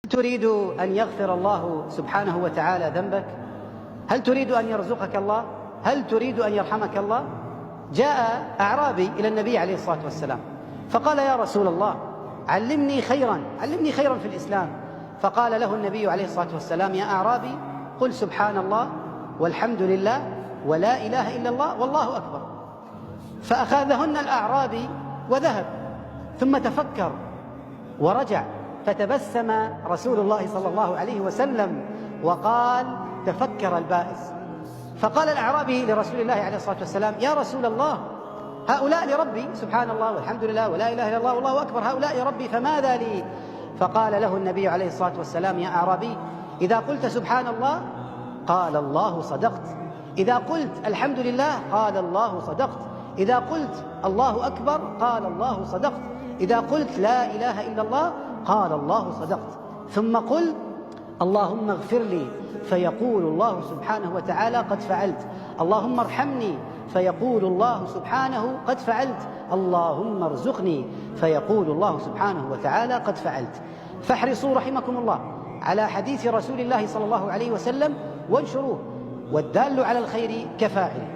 تريد أن يغفر الله سبحانه وتعالى ذنبك؟ هل تريد أن يرزقك الله؟ هل تريد أن يرحمك الله؟ جاء أعرابي إلى النبي عليه الصلاة والسلام فقال: يا رسول الله، علمني خيرا في الإسلام. فقال له النبي عليه الصلاة والسلام: يا أعرابي، قل سبحان الله والحمد لله ولا إله إلا الله والله أكبر. فأخذهن الأعرابي وذهب، ثم تفكر ورجع، فتبسم رسول الله صلى الله عليه وسلم وقال: تفكر البائس. فقال الأعرابي لرسول الله عليه الصلاة والسلام: يا رسول الله، هؤلاء لربي، سبحان الله والحمد لله ولا إله إلا الله والله أكبر، هؤلاء لربي، فماذا لي؟ فقال له النبي عليه الصلاة والسلام: يا أعرابي، إذا قلت سبحان الله قال الله صدقت، إذا قلت الحمد لله قال الله صدقت، إذا قلت الله أكبر قال الله صدقت، إذا قلت لا إله إلا الله قال الله صدقت، ثم قل اللهم اغفر لي، فيقول الله سبحانه وتعالى قد فعلت، اللهم ارحمني، فيقول الله سبحانه قد فعلت، اللهم ارزقني، فيقول الله سبحانه وتعالى قد فعلت. فاحرصوا رحمكم الله على حديث رسول الله صلى الله عليه وسلم وانشروه، والدال على الخير كفاعله.